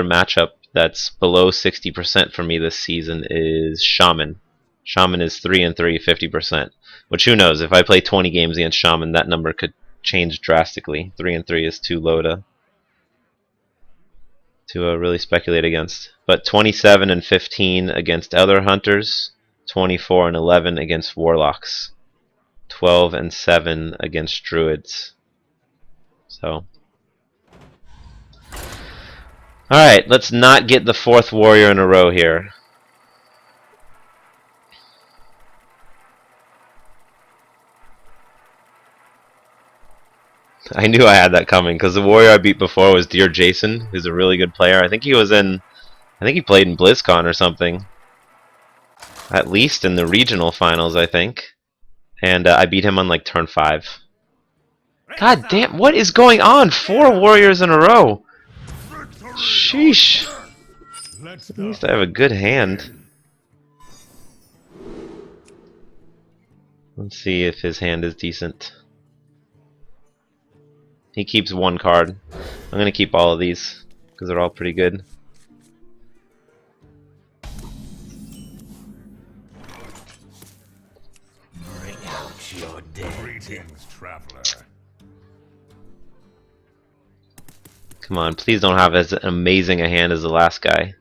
matchup that's below 60% for me this season is Shaman. Shaman is 3-3, 50%. Which who knows? If I play 20 games against Shaman, that number could change drastically. 3-3 is too low to really speculate against. But 27-15 against other hunters, 24-11 against warlocks, 12-7 against druids. So, alright, let's not get the 4th warrior in a row here. I knew I had that coming because the warrior I beat before was Dear Jason, who's a really good player. I think he played in BlizzCon or something. At least in the regional finals, I think. And I beat him on like turn 5. God damn, what is going on? 4 warriors in a row. Sheesh. At least I have a good hand. Let's see if his hand is decent. He keeps 1 card. I'm gonna keep all of these because they're all pretty good. Bring out your dead. Greetings, traveler. Come on, please don't have as amazing a hand as the last guy.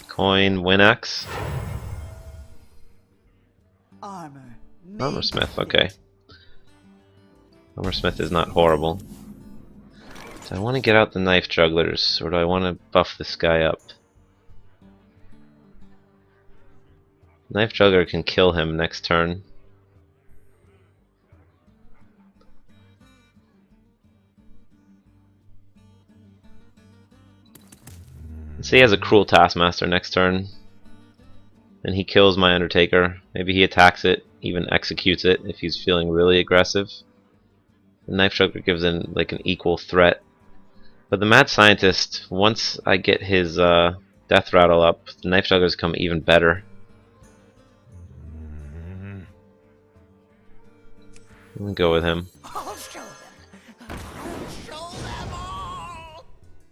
Coin, Winax. Armorsmith, okay. Armorsmith is not horrible. Do I want to get out the knife jugglers, or do I want to buff this guy up? Knife juggler can kill him next turn. Let's say he has a cruel taskmaster next turn. And he kills my Undertaker. Maybe he attacks it, even executes it if he's feeling really aggressive. The Knife Juggler gives in like an equal threat. But the Mad Scientist, once I get his Death Rattle up, the Knife Jugglers come even better. I'm gonna go with him. I'll show them. I'll show them all.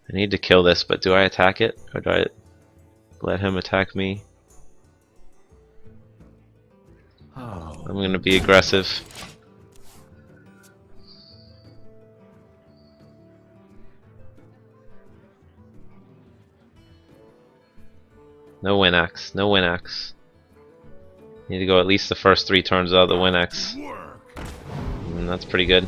I need to kill this, but do I attack it? Or do I let him attack me? Oh. I'm gonna be aggressive. No Winax, no Winax. Need to go at least the first 3 turns without the Winax. And that's pretty good.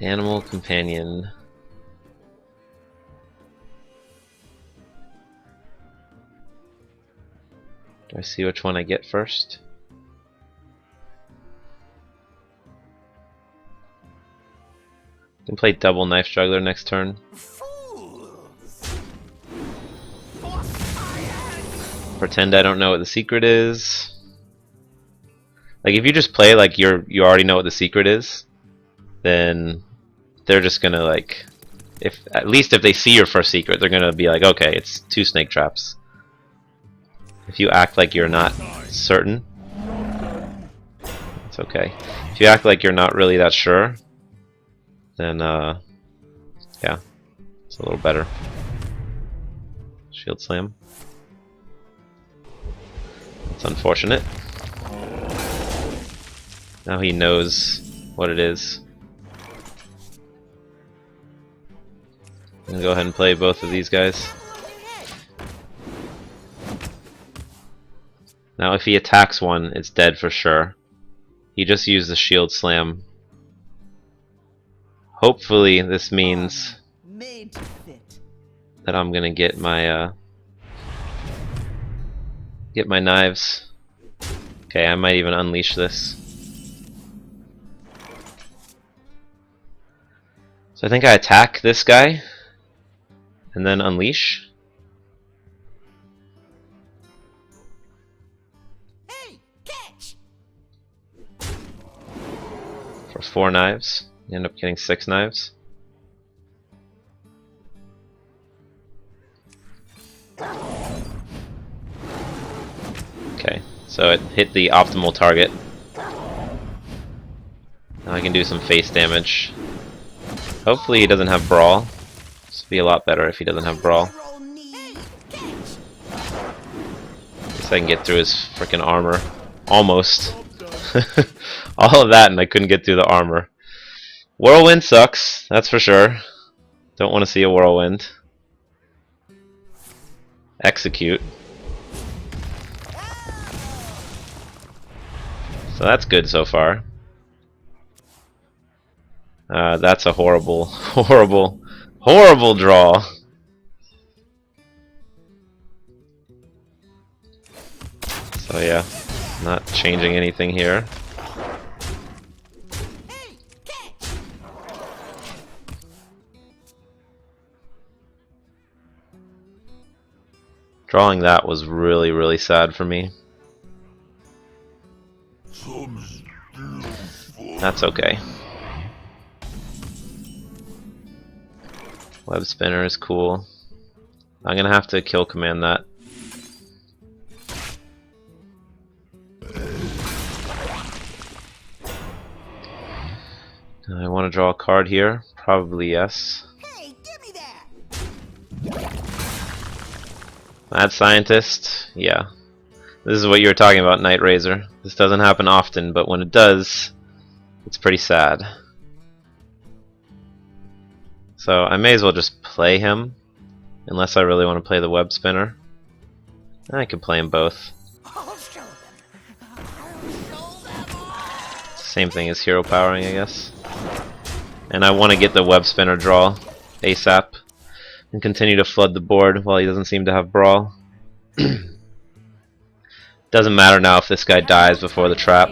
Animal Companion. Do I see which one I get first? I can play double Knife Juggler next turn. Fools. For science. Pretend I don't know what the secret is. Like if you just play like you already know what the secret is, then they're just gonna like, at least if they see your first secret, they're gonna be like, okay, it's 2 snake traps. If you act like you're not certain, it's okay. If you act like you're not really that sure, then yeah, it's a little better. Shield Slam. It's unfortunate. Now he knows what it is. I'm gonna go ahead and play both of these guys. Now if he attacks one, it's dead for sure. He just used the Shield Slam. Hopefully this means that I'm gonna get my knives. Okay, I might even unleash this. So I think I attack this guy and then unleash. Hey, catch. For 4 knives. You end up getting 6 knives. Okay, so it hit the optimal target. Now I can do some face damage. Hopefully he doesn't have Brawl. This would be a lot better if he doesn't have Brawl. Roll knee. Catch. At least I can get through his freaking armor. Almost. All of that and I couldn't get through the armor. Whirlwind sucks, that's for sure. Don't want to see a Whirlwind. Execute. So that's good so far. That's a horrible, horrible, horrible draw. So yeah, not changing anything here. Hey, catch. Drawing that was really, really sad for me. That's okay. Web spinner is cool. I'm gonna have to kill command that. I want to draw a card here. Probably yes. Hey, give me that. Mad Scientist? Yeah. This is what you were talking about, Night Razor. This doesn't happen often, but when it does, it's pretty sad. So I may as well just play him, unless I really want to play the web spinner. I can play them both. I'll show them. I'll show them all. Same thing as hero powering, I guess. And I want to get the web spinner draw ASAP and continue to flood the board while he doesn't seem to have Brawl. Doesn't matter now if this guy dies before the trap.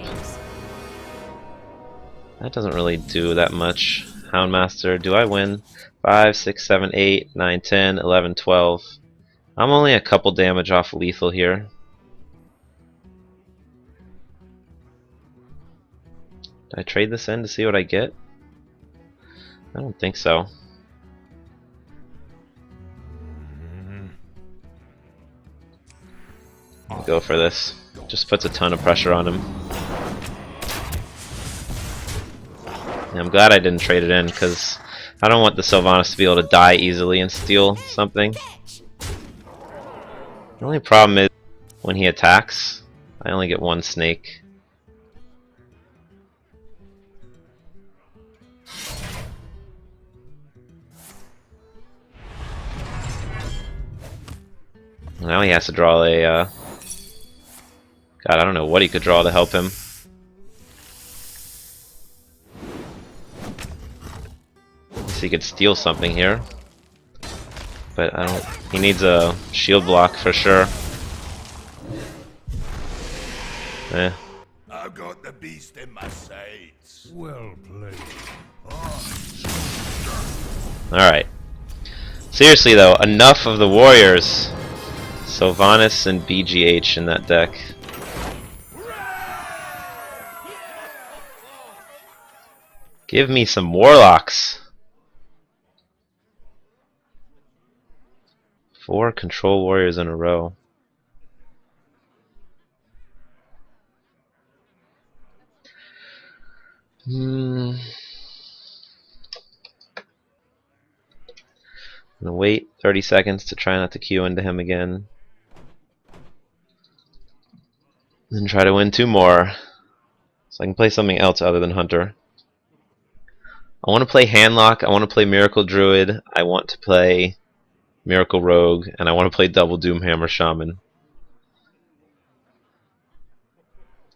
That doesn't really do that much. Houndmaster, do I win? 5, 6, 7, 8, 9, 10, 11, 12. I'm only a couple damage off lethal here. Did I trade this in to see what I get? I don't think so. I'll go for this. Just puts a ton of pressure on him. And I'm glad I didn't trade it in because I don't want the Sylvanas to be able to die easily and steal something. The only problem is when he attacks, I only get one snake. Now he has to draw a God, I don't know what he could draw to help him. Guess he could steal something here. But I don't, he needs a shield block for sure. Eh. I've got the beast in my sights. Well played. Alright. Seriously though, enough of the warriors. Sylvanas and BGH in that deck. Give me some warlocks. 4 control warriors in a row. I'm gonna wait 30 seconds to try not to queue into him again. Then try to win 2 more. So I can play something else other than Hunter. I want to play Handlock, I want to play Miracle Druid, I want to play Miracle Rogue, and I want to play Double Doomhammer Shaman.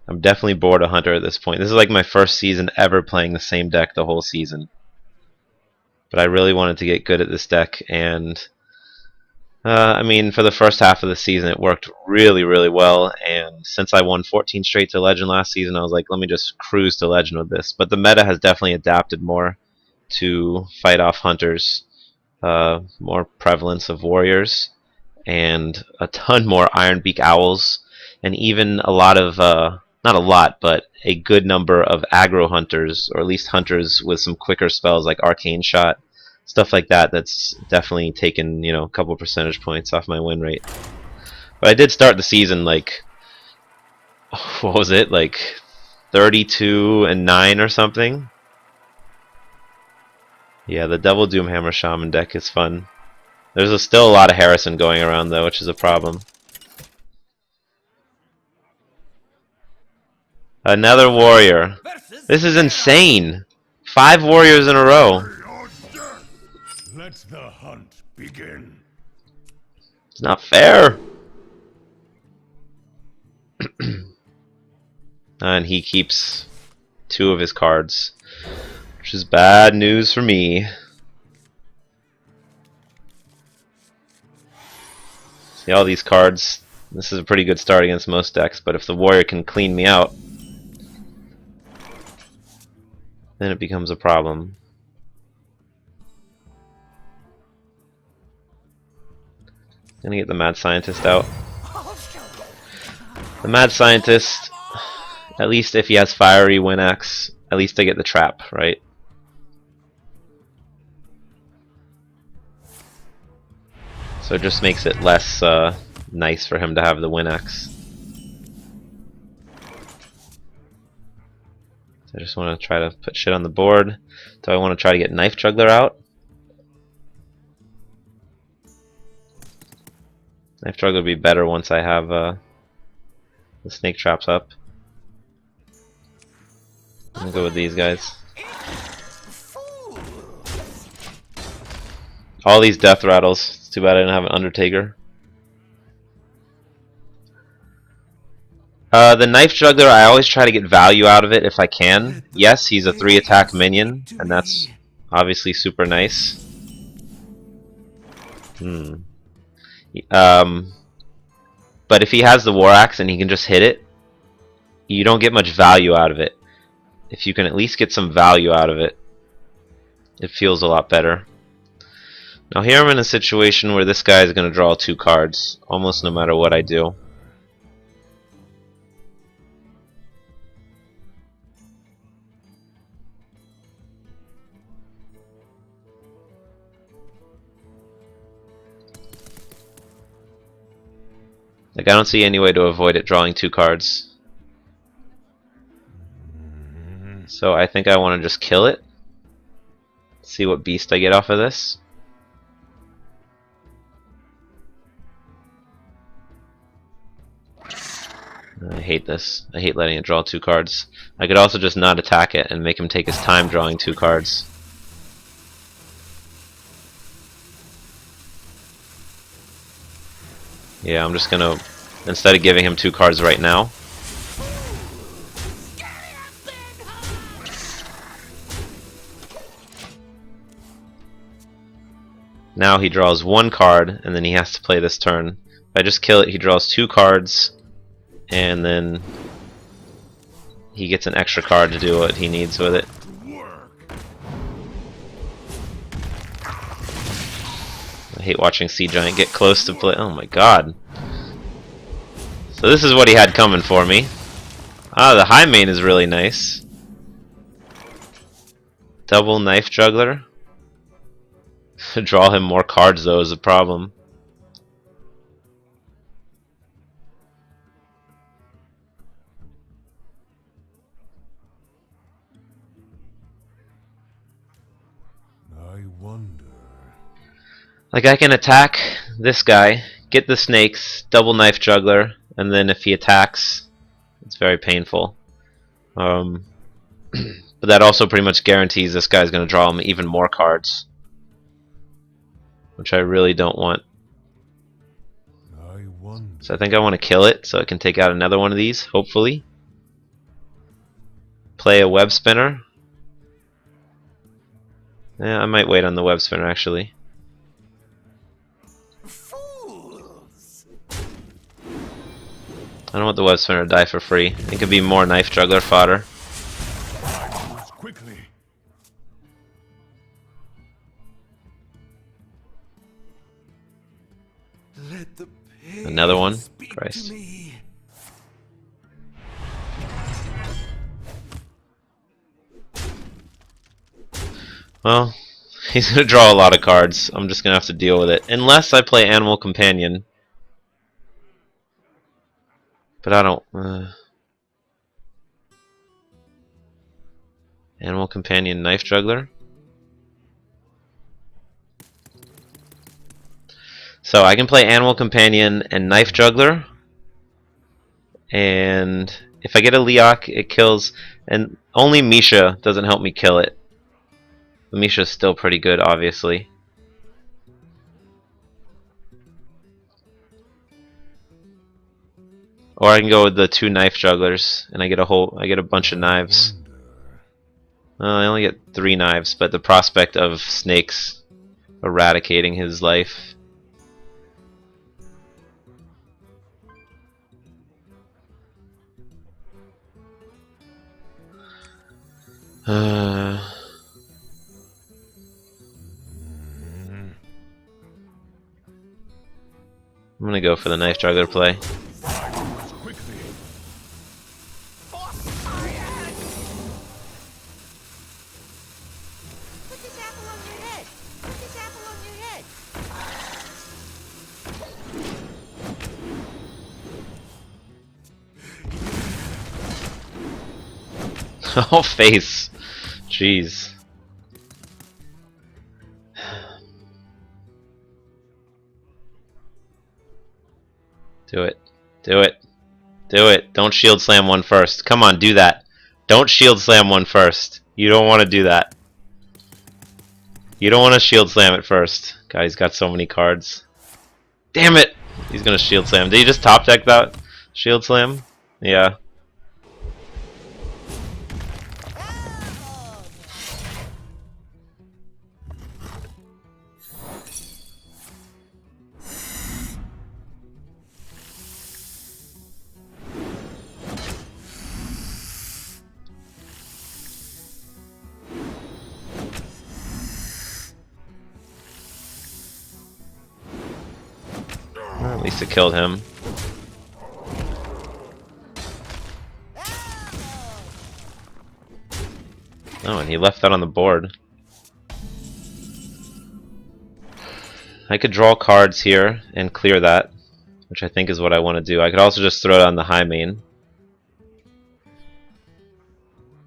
I'm definitely bored of Hunter at this point. This is like my first season ever playing the same deck the whole season. But I really wanted to get good at this deck, and I mean, for the first half of the season it worked really, really well, and since I won 14 straight to Legend last season, I was like, let me just cruise to Legend with this. But the meta has definitely adapted more to fight off Hunters, more prevalence of Warriors, and a ton more Ironbeak Owls, and even a lot of, not a lot, but a good number of aggro Hunters, or at least Hunters with some quicker spells like Arcane Shot. Stuff like that that's definitely taken, you know, a couple percentage points off my win rate. But I did start the season like, what was it, like 32-9 or something? Yeah, the Double Doomhammer Shaman deck is fun. There's still a lot of Harrison going around though, which is a problem. Another warrior. Versus This is Vera. insane. 5 warriors in a row. Your death. Let the hunt begin. It's not fair. And he keeps 2 of his cards, which is bad news for me. See all these cards. This is a pretty good start against most decks, but if the warrior can clean me out, then it becomes a problem. Gonna get the Mad Scientist out. I'll show you. The Mad Scientist, at least if he has Fiery Winax, at least I get the trap, right? So it just makes it less nice for him to have the Winax. I just want to try to put shit on the board. Do I want to try to get Knife Juggler out? Knife Juggler would be better once I have the Snake Traps up. I'm gonna go with these guys. All these Death Rattles. It's too bad I didn't have an Undertaker. The Knife Juggler, I always try to get value out of it if I can. Yes, he's a 3-attack minion, and that's obviously super nice. But if he has the War Axe and he can just hit it, you don't get much value out of it. If you can at least get some value out of it, it feels a lot better. Now here I'm in a situation where this guy is going to draw 2 cards, almost no matter what I do. Like, I don't see any way to avoid it drawing 2 cards. So I think I want to just kill it. See what beast I get off of this. I hate this. I hate letting it draw 2 cards. I could also just not attack it and make him take his time drawing 2 cards. Yeah, I'm just gonna, instead of giving him 2 cards right now, now he draws 1 card and then he has to play this turn. If I just kill it, he draws 2 cards and then he gets an extra card to do what he needs with it. I hate watching Sea Giant get close to play. Oh my god. So this is what he had coming for me. Ah, the high main is really nice. Double Knife Juggler. To draw him more cards though is a problem. I wonder. Like, I can attack this guy, get the snakes, double Knife Juggler, and then if he attacks, it's very painful. But that also pretty much guarantees this guy's going to draw him even more cards, which I really don't want. I wonder. So I think I want to kill it so it can take out another one of these, hopefully. Play a Web Spinner. Yeah, I might wait on the Web Spinner actually. I don't want the Web Spinner to die for free. It could be more Knife Juggler fodder. Quickly. Let the Another one? speak Christ. to me. Well, he's going to draw a lot of cards. I'm just going to have to deal with it. Unless I play Animal Companion. But I don't... Animal Companion Knife Juggler? So I can play Animal Companion and Knife Juggler, and if I get a Leok, it kills, and only Misha doesn't help me kill it. But Misha's still pretty good, obviously. Or I can go with the 2 Knife Jugglers, and I get a bunch of knives. I only get 3 knives, but the prospect of snakes eradicating his life. I'm gonna go for the Knife Juggler play. Put this apple on your head. Put this apple on your head. Oh, face. Jeez. Do it. Do it. Do it. Don't shield slam one first. Come on, do that. Don't shield slam one first. You don't want to do that. You don't want to shield slam it first. God, he's got so many cards. Damn it! He's gonna shield slam. Did he just top deck that shield slam? Yeah. Well, at least it killed him. Oh, and he left that on the board. I could draw cards here and clear that, which I think is what I want to do. I could also just throw it on the high main.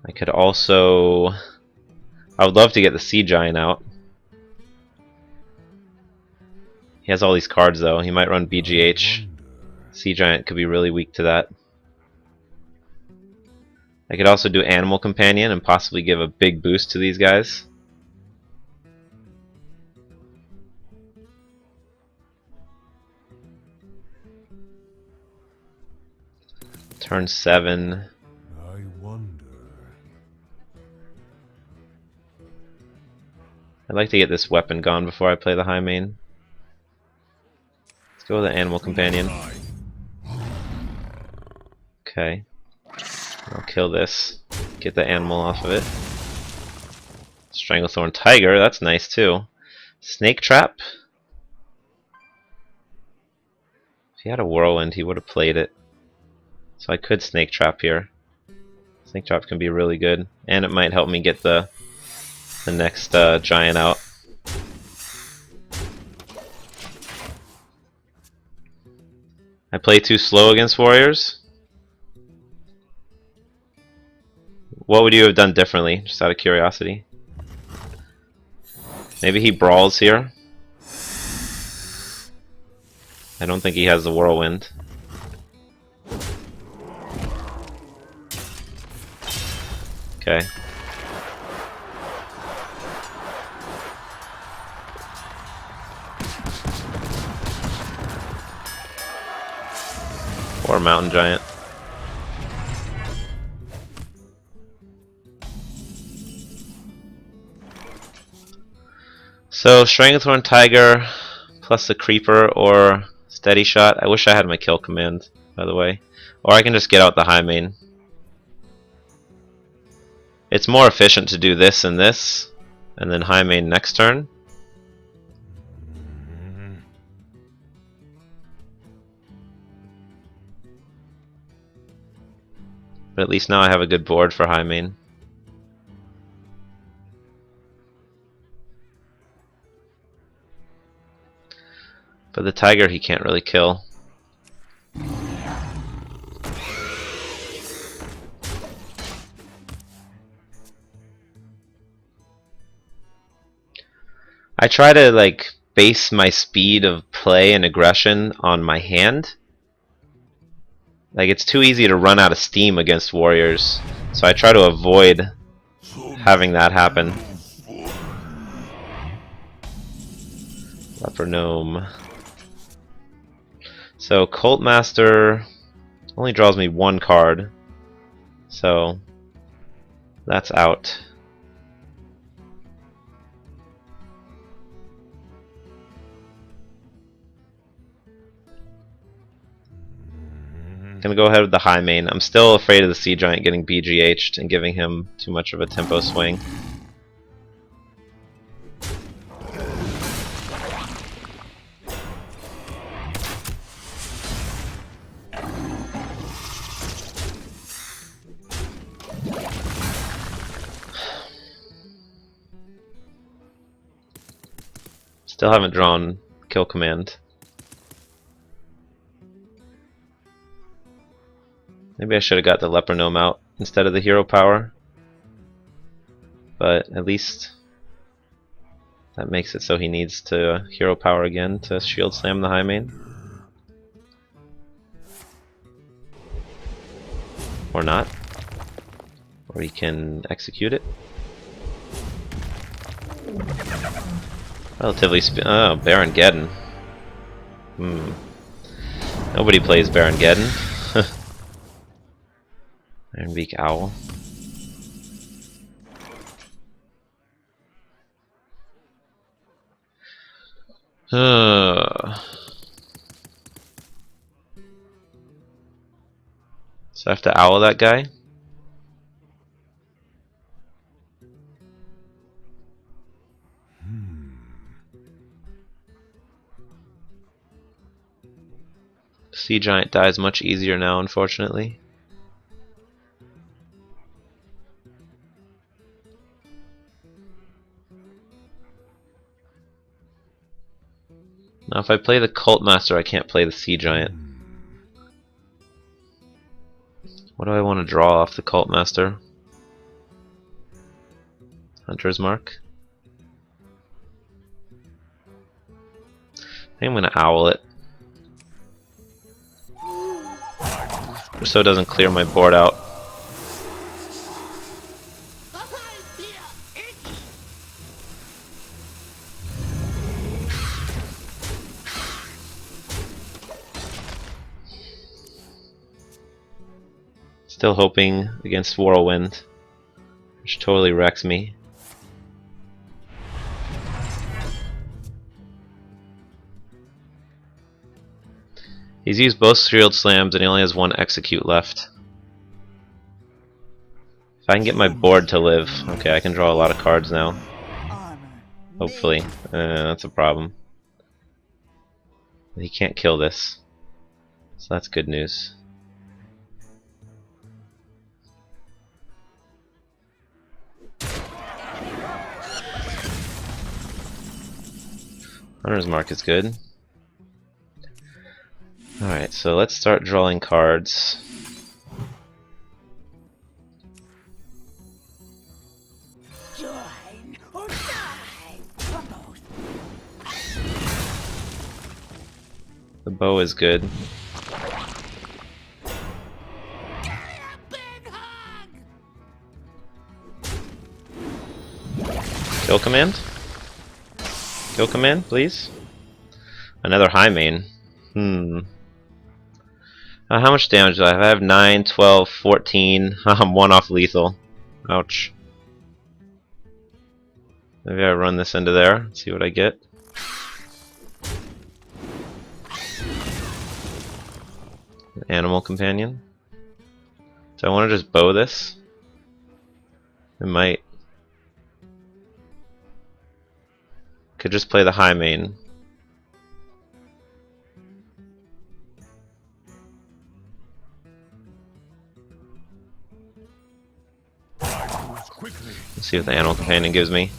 I could also... I would love to get the Sea Giant out. He has all these cards though. He might run BGH. Sea Giant could be really weak to that. I could also do Animal Companion and possibly give a big boost to these guys. Turn 7. I wonder. I'd like to get this weapon gone before I play the high main. Let's go with the Animal Companion. Okay. I'll kill this. Get the animal off of it. Stranglethorn Tiger, that's nice too. Snake Trap. If he had a Whirlwind, he would have played it. So I could Snake Trap here. Snake Trap can be really good. And it might help me get the next giant out. I play too slow against warriors. What would you have done differently, just out of curiosity? Maybe he brawls here. I don't think he has the Whirlwind. Okay. Or Mountain Giant. So Stranglethorn Tiger plus the Creeper or Steady Shot. I wish I had my kill command, by the way. Or I can just get out the high main. It's more efficient to do this and this, and then high main next turn. But at least now I have a good board for high main. But the tiger he can't really kill. I try to like base my speed of play and aggression on my hand. Like, it's too easy to run out of steam against warriors, so I try to avoid having that happen. Leper Gnome. So Cult Master only draws me one card, so that's out. Gonna go ahead with the Highmane. I'm still afraid of the Sea Giant getting BGH'd and giving him too much of a tempo swing. Still haven't drawn Kill Command. Maybe I should have got the Leper Gnome out instead of the Hero Power. But at least that makes it so he needs to Hero Power again to Shield Slam the Highmane. Or not. Or he can execute it. Relatively oh, Baron Geddon. Nobody plays Baron Geddon. Ironbeak Owl. So I have to owl that guy? Sea Giant dies much easier now, unfortunately. Now if I play the Cult Master, I can't play the Sea Giant. What do I want to draw off the Cult Master? Hunter's Mark? I think I'm going to owl it. Just so it doesn't clear my board out. Still hoping against Whirlwind, which totally wrecks me. He's used both Shield Slams and he only has one Execute left. If I can get my board to live, okay, I can draw a lot of cards now. Hopefully. That's a problem. He can't kill this, so that's good news. Hunter's Mark is good. Alright, so let's start drawing cards. Join or die. The bow is good. Big hug. Kill Command? Kill Command, please? Another Highmane. How much damage do I have? I have 9, 12, 14. I'm 1 off lethal. Ouch. Maybe I run this into there, see what I get. An Animal Companion. Do I want to just bow this? I might. Could just play the Highmane. Let's see what the Animal Companion gives me.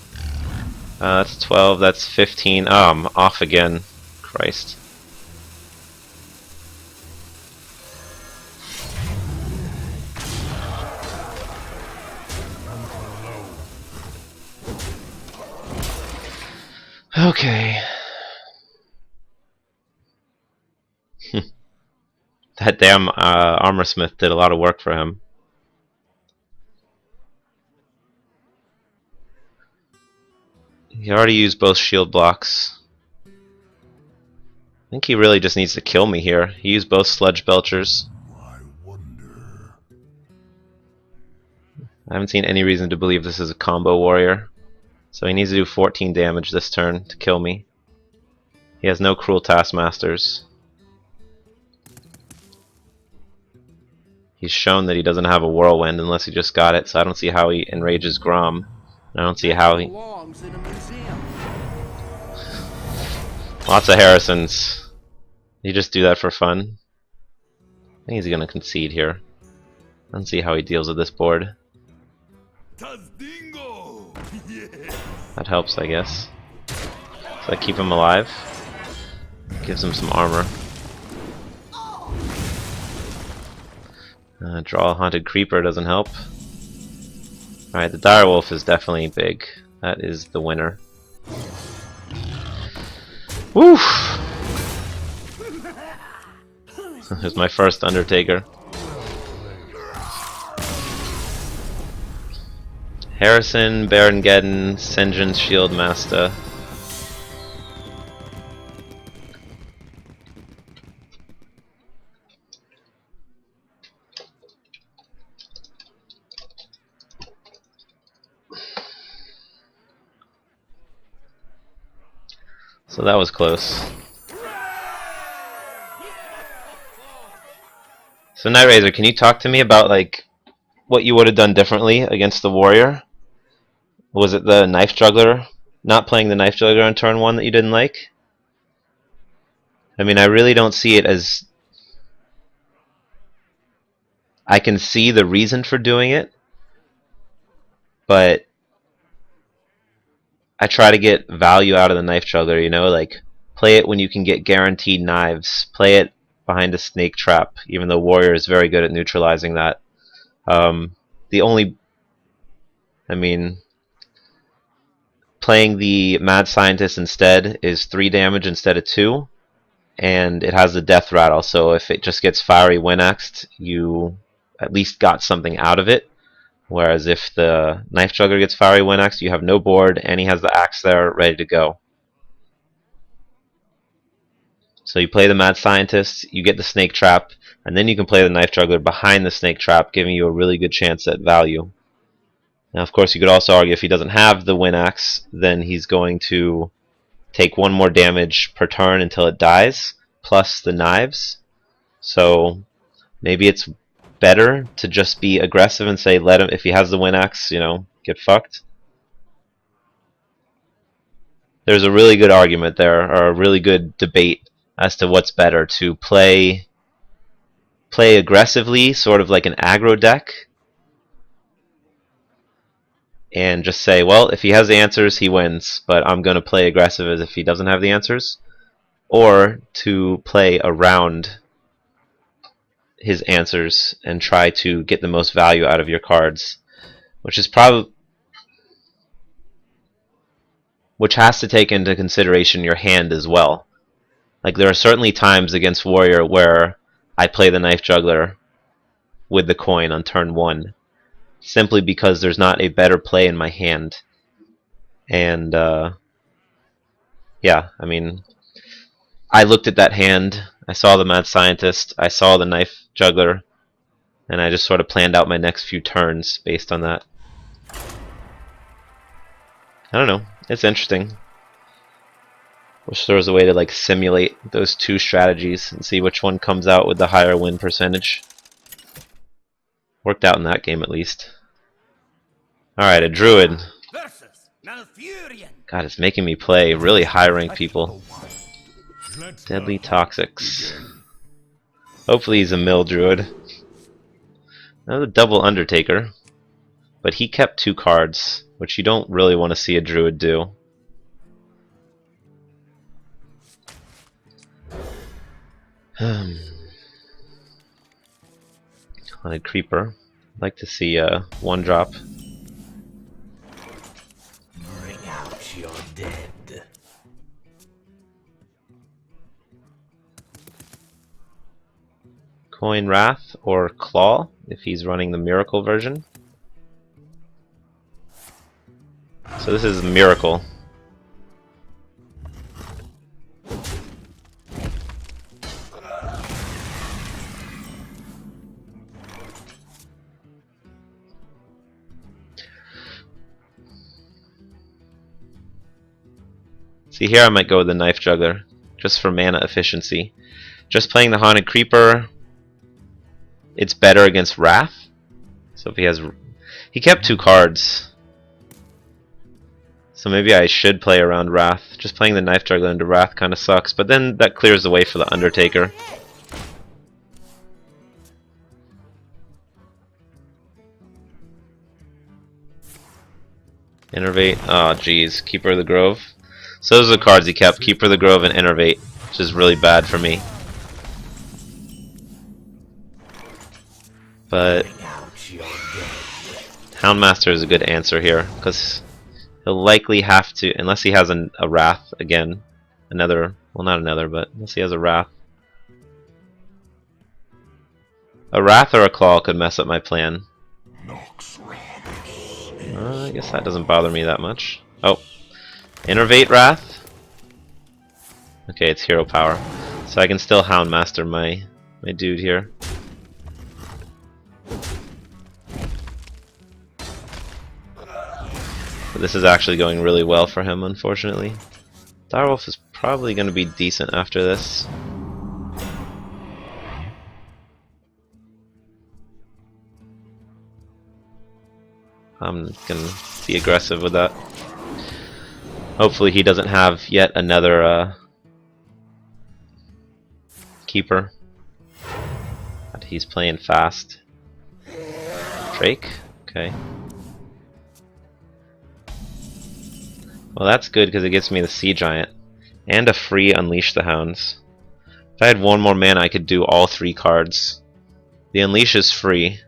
That's 12, that's 15. Oh, I'm off again. Christ. Okay. That damn armor smith did a lot of work for him. He already used both shield blocks. I think he really just needs to kill me here. He used both sludge belchers. I wonder. I haven't seen any reason to believe this is a combo warrior. So he needs to do 14 damage this turn to kill me. He has no cruel taskmasters. He's shown that he doesn't have a whirlwind unless he just got it, so I don't see how he enrages Grom. I don't see how he... Belongs in a museum. Lots of Harrisons. You just do that for fun. I think he's gonna concede here. I don't see how he deals with this board. Tazdingo! Yes! That helps, I guess. So I keep him alive. Gives him some armor. Draw a Haunted Creeper doesn't help. Alright, the Direwolf is definitely big. That is the winner. Woo! Here's my first Undertaker. Harrison, Baron-Geddon, Sen'jin's Shieldmaster. So that was close. So Night Razor, can you talk to me about like what you would have done differently against the warrior? Was it the knife juggler? Not playing the knife juggler on turn 1 that you didn't like? I mean, I really don't see it as... I can see the reason for doing it, but I try to get value out of the knife juggler, you know, like play it when you can get guaranteed knives, play it behind a snake trap, even though warrior is very good at neutralizing that. The only, I mean, playing the mad scientist instead is 3 damage instead of 2, and it has the death rattle, so if it just gets fiery win-axed, you at least got something out of it. Whereas if the knife juggler gets fiery win-axed, you have no board, and he has the axe there ready to go. So you play the mad scientist, you get the snake trap, and then you can play the knife juggler behind the snake trap, giving you a really good chance at value. Now, of course, you could also argue if he doesn't have the win-axe, then he's going to take 1 more damage per turn until it dies, plus the knives. So maybe it's better to just be aggressive and say, let him, if he has the win-axe, you know, get fucked. There's a really good argument there, or a really good debate as to what's better, to play aggressively, sort of like an aggro deck, and just say, well, if he has the answers, he wins, but I'm going to play aggressive as if he doesn't have the answers, or to play around his answers and try to get the most value out of your cards, which is which has to take into consideration your hand as well. Like, there are certainly times against warrior where I play the knife juggler with the coin on turn 1, simply because there's not a better play in my hand. And yeah, I mean, I looked at that hand, I saw the mad scientist, I saw the knife juggler, and I just sort of planned out my next few turns based on that. I don't know, it's interesting. Wish there was a way to like simulate those 2 strategies and see which one comes out with the higher win percentage. Worked out in that game at least. Alright, a druid. Versus Malfurion. God, it's making me play really high rank people. Deadly Toxics. Hopefully he's a mill druid. Another double Undertaker. But he kept 2 cards, which you don't really want to see a druid do. Haunted Creeper. I'd like to see a 1-drop. Bring out your dead. Coin Wrath or Claw if he's running the Miracle version. So this is Miracle. See, here I might go with the Knife Juggler, just for mana efficiency. Just playing the Haunted Creeper, it's better against Wrath. So if he has... He kept 2 cards. So maybe I should play around Wrath. Just playing the Knife Juggler into Wrath kind of sucks, but then that clears the way for the Undertaker. Innervate, oh jeez, Keeper of the Grove. So those are the cards he kept, Keeper of the Grove and Innervate, which is really bad for me. But Houndmaster is a good answer here, because he'll likely have to, unless he has a Wrath again, another, well not another, but unless he has a Wrath. A Wrath or a Claw could mess up my plan. I guess that doesn't bother me that much. Oh, Innervate Wrath. Okay, it's hero power, so I can still Houndmaster my dude here. But this is actually going really well for him, unfortunately. Direwolf is probably going to be decent after this. I'm going to be aggressive with that. Hopefully he doesn't have yet another Keeper. But he's playing fast. Drake? Okay. Well, that's good because it gets me the Sea Giant and a free Unleash the Hounds. If I had 1 more mana, I could do all 3 cards. The Unleash is free,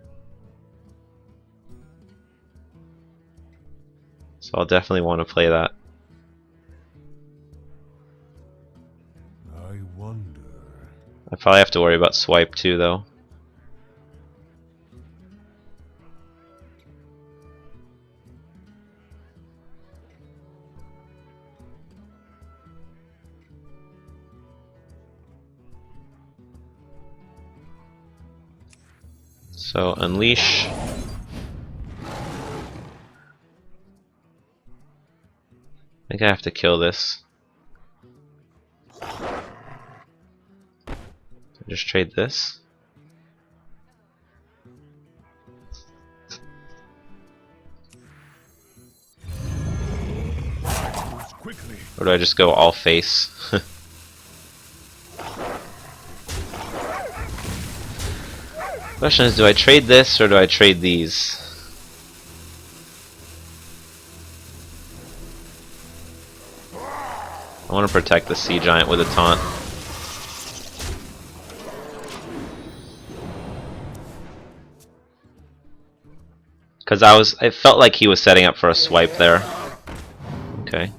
so I'll definitely want to play that. I wonder. I probably have to worry about swipe too, though. So Unleash. I think I have to kill this. Just trade this. Or do I just go all face? Question is, do I trade this or do I trade these? I want to protect the Sea Giant with a taunt. Because I felt like he was setting up for a swipe there. Okay.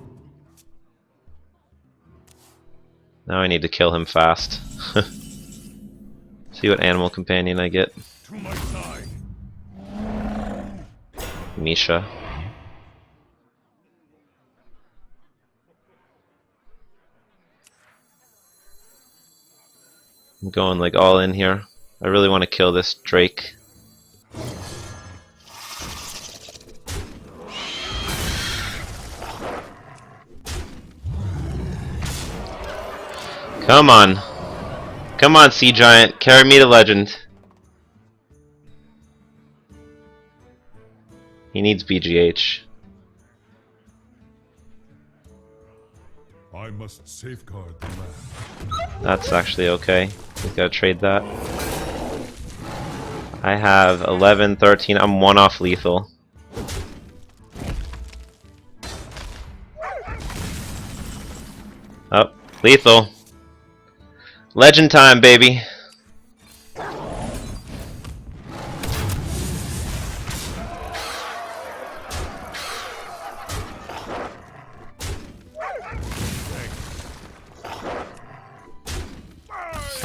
Now I need to kill him fast. See what animal companion I get. To my side. Misha. I'm going like all in here. I really want to kill this Drake. Come on. Come on, Sea Giant. Carry me to legend. He needs BGH. I must safeguard the land. That's actually okay. We gotta trade that. I have 11, 13. I'm 1 off lethal. Oh, lethal. Legend time, baby.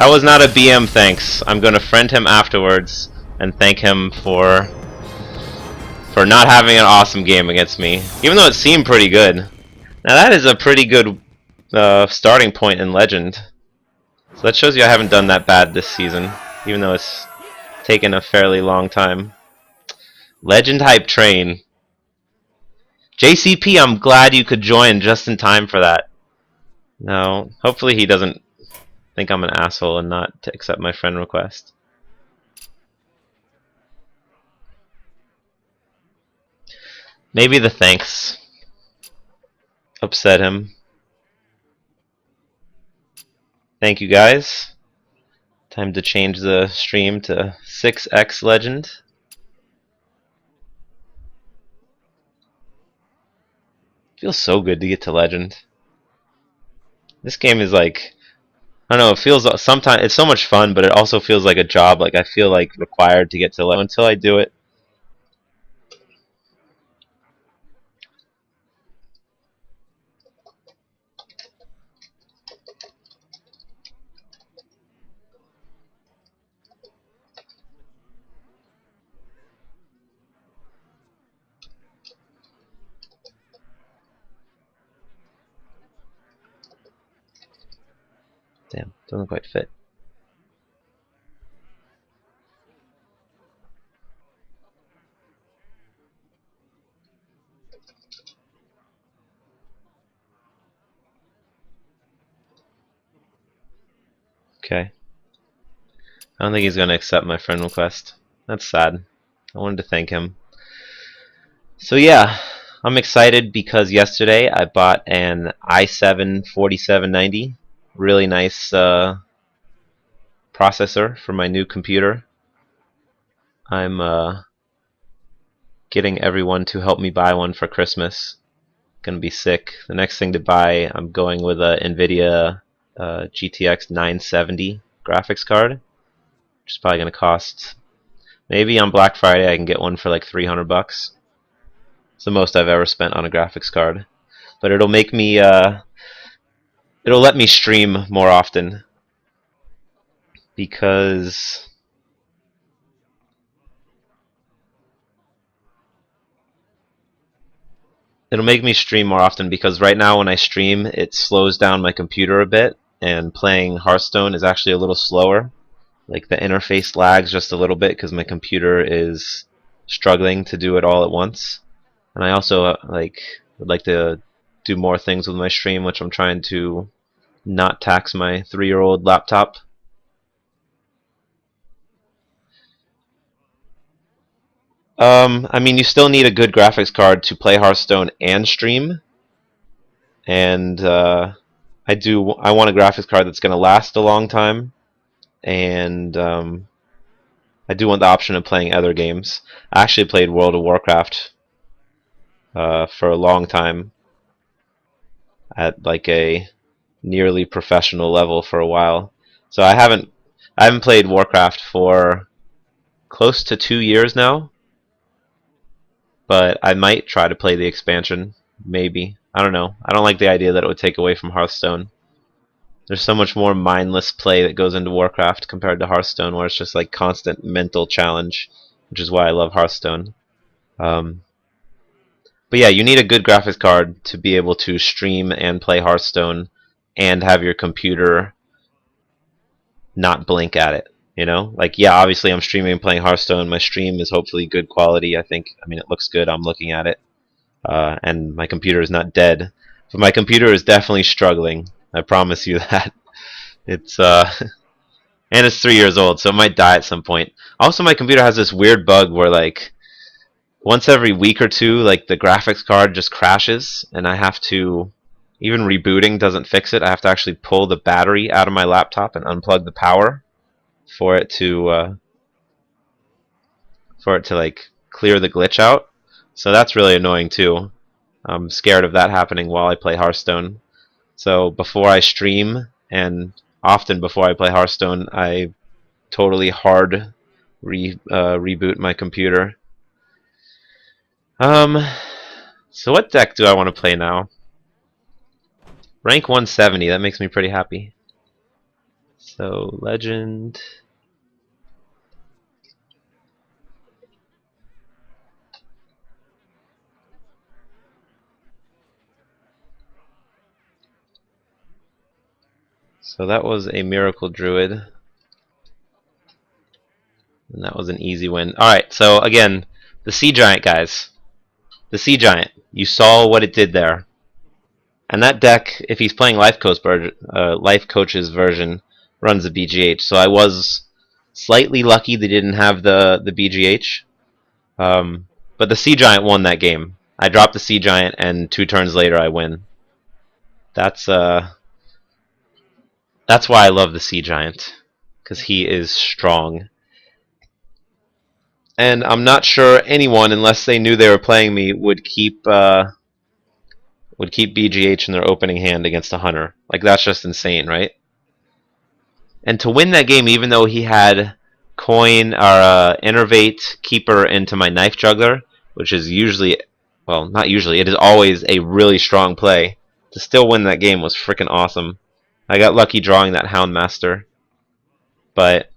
That was not a BM thanks. I'm gonna friend him afterwards and thank him for not having an awesome game against me, even though it seemed pretty good. Now that is a pretty good starting point in Legend. So that shows you I haven't done that bad this season, even though it's taken a fairly long time. Legend Hype Train. JCP, I'm glad you could join just in time for that. No, hopefully he doesn't think I'm an asshole and not to accept my friend request. Maybe the thanks upset him. Thank you guys. Time to change the stream to 6x Legend. Feels so good to get to Legend. This game is like, I don't know, it feels sometimes it's so much fun, but it also feels like a job. Like I feel like required to get to Legend. Until I do it, damn, doesn't quite fit. Okay. I don't think he's gonna accept my friend request. That's sad. I wanted to thank him. So yeah, I'm excited because yesterday I bought an i7 4790. Really nice processor for my new computer. I'm getting everyone to help me buy one for Christmas. Gonna be sick. The next thing to buy, I'm going with a NVIDIA GTX 970 graphics card, which is probably gonna cost. Maybe on Black Friday I can get one for like 300 bucks. It's the most I've ever spent on a graphics card. But it'll make me it'll let me stream more often because right now when I stream it slows down my computer a bit, and playing Hearthstone is actually a little slower. Like the interface lags just a little bit because my computer is struggling to do it all at once. And I also would like to do more things with my stream, which I'm trying to not tax my 3-year-old laptop. I mean, you still need a good graphics card to play Hearthstone and stream. And I want a graphics card that's going to last a long time. And I do want the option of playing other games. I actually played World of Warcraft for a long time at like a nearly professional level for a while. So I haven't played Warcraft for close to 2 years now, but I might try to play the expansion, maybe. I don't know. I don't like the idea that it would take away from Hearthstone. There's so much more mindless play that goes into Warcraft compared to Hearthstone, where it's just like constant mental challenge, which is why I love Hearthstone. But yeah, you need a good graphics card to be able to stream and play Hearthstone and have your computer not blink at it. You know, like, yeah, obviously I'm streaming and playing Hearthstone. My stream is hopefully good quality. I mean, it looks good. I'm looking at it, and my computer is not dead. But my computer is definitely struggling. I promise you that. It's and it's 3 years old, so it might die at some point. Also, my computer has this weird bug where like once every week or two, like the graphics card just crashes, and I have to, even rebooting doesn't fix it. I have to actually pull the battery out of my laptop and unplug the power for it to like clear the glitch out. So that's really annoying too. I'm scared of that happening while I play Hearthstone. So before I stream, and often before I play Hearthstone, I totally hard reboot my computer. So what deck do I want to play now? Rank 170, that makes me pretty happy. So legend. So that was a Miracle Druid. And that was an easy win. Alright, so again, the Sea Giant, guys. The Sea Giant. You saw what it did there. And that deck, if he's playing Life Coach's version, runs the BGH. So I was slightly lucky they didn't have the BGH. But the Sea Giant won that game. I dropped the Sea Giant, and 2 turns later I win. That's why I love the Sea Giant, because he is strong. And I'm not sure anyone, unless they knew they were playing me, would keep BGH in their opening hand against a Hunter. Like, that's just insane, right? And to win that game, even though he had coin or Innervate Keeper into my Knife Juggler, which is usually, well, not usually, it is always a really strong play, to still win that game was freaking awesome. I got lucky drawing that Houndmaster, but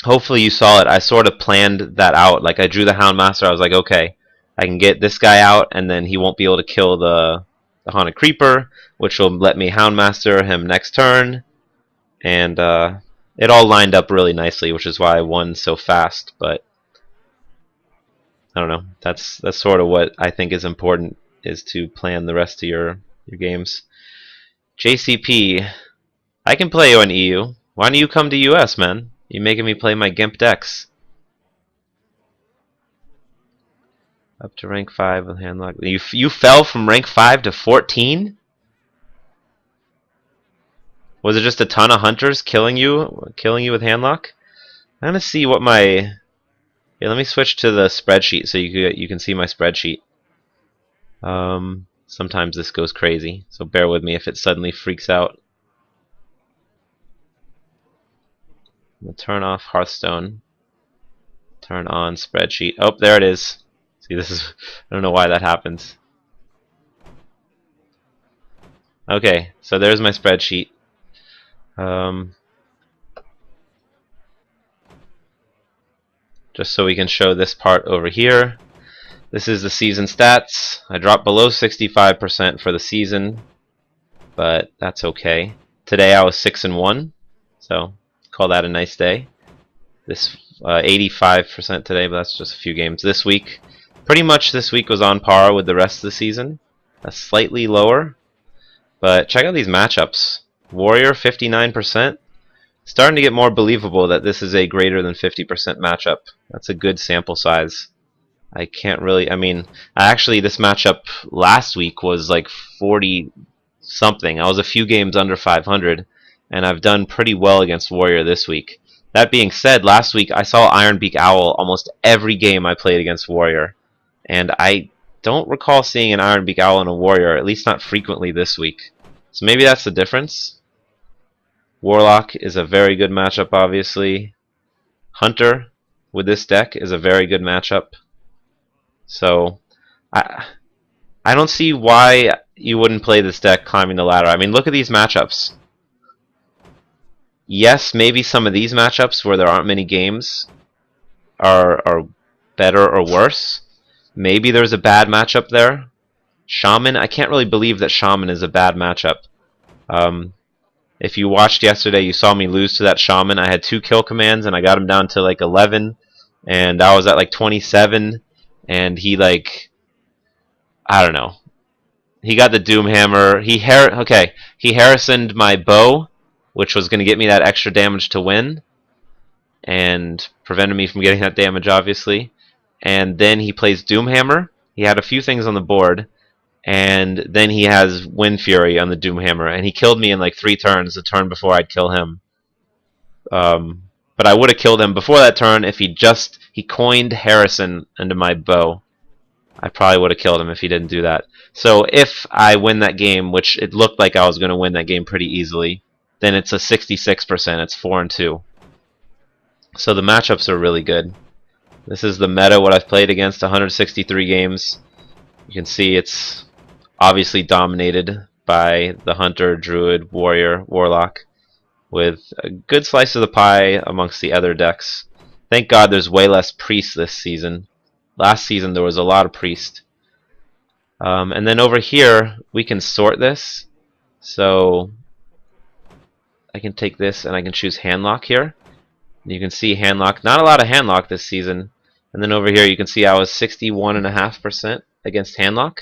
hopefully you saw it. I sort of planned that out. Like, I drew the Houndmaster, I was like, okay, I can get this guy out, and then he won't be able to kill the Haunted Creeper, which will let me Houndmaster him next turn, and it all lined up really nicely, which is why I won so fast. But I don't know. That's sort of what I think is important, is to plan the rest of your games. JCP, I can play you in EU. Why don't you come to US, man? You're making me play my GIMP decks. Up to rank 5 with Handlock. You fell from rank 5 to 14? Was it just a ton of hunters killing you with Handlock? I'm gonna see what my. Here, let me switch to the spreadsheet so you can see my spreadsheet. Sometimes this goes crazy, so bear with me if it suddenly freaks out. We'll turn off Hearthstone. Turn on spreadsheet. Oh, there it is. See, this is. I don't know why that happens. Okay, so there's my spreadsheet. Just so we can show this part over here. This is the season stats. I dropped below 65% for the season, but that's okay. Today I was 6-1, so call that a nice day. This 85% today, but that's just a few games. This week, pretty much this week was on par with the rest of the season. That's slightly lower, but check out these matchups. Warrior 59%. Starting to get more believable that this is a greater than 50% matchup. That's a good sample size. I can't really, I mean, actually this matchup last week was like 40 something. I was a few games under 500, and I've done pretty well against Warrior this week. That being said, last week I saw Ironbeak Owl almost every game I played against Warrior, and I don't recall seeing an Ironbeak Owl and a Warrior, at least not frequently this week. So maybe that's the difference. Warlock is a very good matchup, obviously. Hunter with this deck is a very good matchup. So I don't see why you wouldn't play this deck climbing the ladder. I mean, look at these matchups. Yes, maybe some of these matchups where there aren't many games are better or worse. Maybe there's a bad matchup there. Shaman, I can't really believe that Shaman is a bad matchup. If you watched yesterday, you saw me lose to that Shaman. I had 2 kill commands, and I got him down to like 11, and I was at like 27, and he like, I don't know. He got the Doomhammer. He Harrisoned my bow, which was going to get me that extra damage to win, and prevented me from getting that damage, obviously. And then he plays Doomhammer. He had a few things on the board, and then he has Wind Fury on the Doomhammer, and he killed me in like 3 turns, the turn before I'd kill him. But I would have killed him before that turn if he coined Harrison into my bow. I probably would have killed him if he didn't do that. So if I win that game, which it looked like I was going to win that game pretty easily, then it's a 66%. It's 4-2. So the matchups are really good. This is the meta, what I've played against, 163 games. You can see it's obviously dominated by the Hunter, Druid, Warrior, Warlock. with a good slice of the pie amongst the other decks. Thank God there's way less priest this season. Last season there was a lot of priest. And then over here we can sort this. So I can take this and I can choose handlock here. You can see handlock, not a lot of handlock this season. And then over here you can see I was 61.5% against handlock.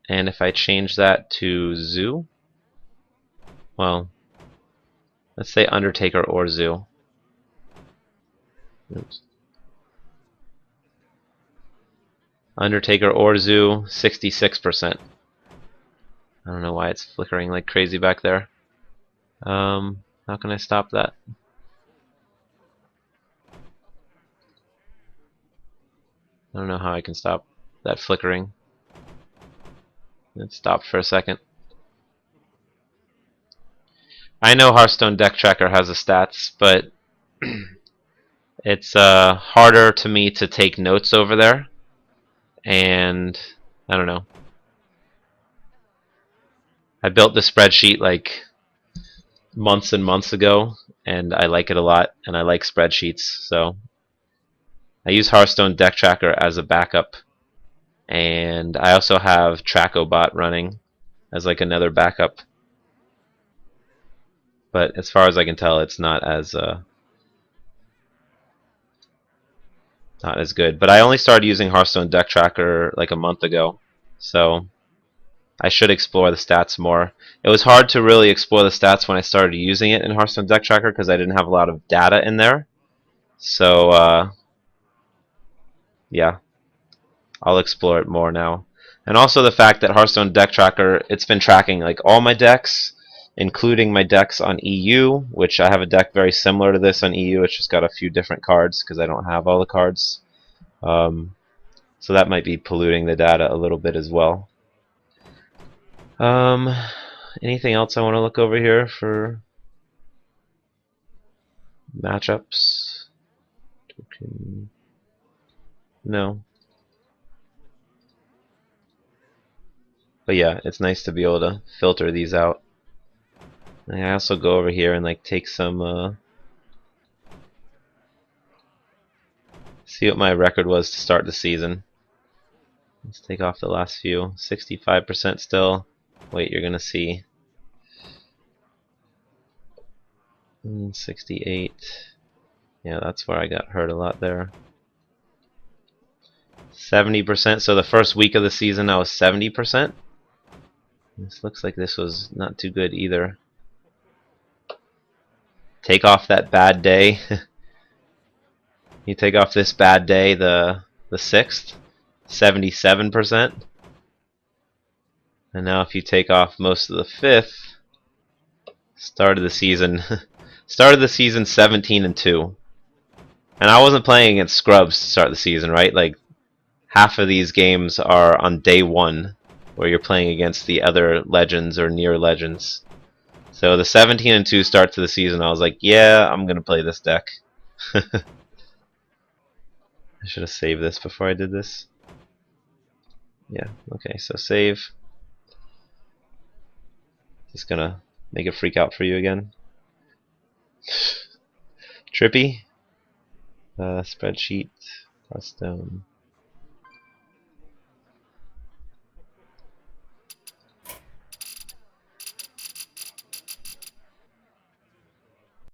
And if I change that to zoo, well, let's say Undertaker or zoo. Oops. Undertaker or zoo, 66%. I don't know why it's flickering like crazy back there. How can I stop that? I don't know how I can stop that flickering. It stopped for a second. I know Hearthstone Deck Tracker has the stats, but it's harder to me to take notes over there, and I don't know. I built the spreadsheet like months and months ago, and I like it a lot, and I like spreadsheets, so I use Hearthstone Deck Tracker as a backup, and I also have TrackoBot running as like another backup. But as far as I can tell, it's not as good. But I only started using Hearthstone Deck Tracker like a month ago, so I should explore the stats more. It was hard to really explore the stats when I started using it in Hearthstone Deck Tracker because I didn't have a lot of data in there. So yeah, I'll explore it more now. And also the fact that Hearthstone Deck Tracker, it's been tracking like all my decks, including my decks on EU, which I have a deck very similar to this on EU. It's just got a few different cards because I don't have all the cards. So that might be polluting the data a little bit as well. Anything else I want to look over here for matchups? No. But yeah, it's nice to be able to filter these out. And I also go over here and like take some see what my record was to start the season. Let's take off the last few. 65% still. Wait, you're gonna see 68. Yeah, that's where I got hurt a lot there. 70%. So the first week of the season I was 70%. This looks like this was not too good either. Take off that bad day. You take off this bad day, the 6th, 77%. And now if you take off most of the 5th, start of the season 17-2. And I wasn't playing against scrubs to start the season, right? Like half of these games are on day 1 where you're playing against the other legends or near legends. So the 17-2 start to the season, I was like, yeah, I'm gonna play this deck. I should have saved this before I did this. Yeah, okay, so save. Just gonna make it freak out for you again. Trippy. Spreadsheet. Hearthstone.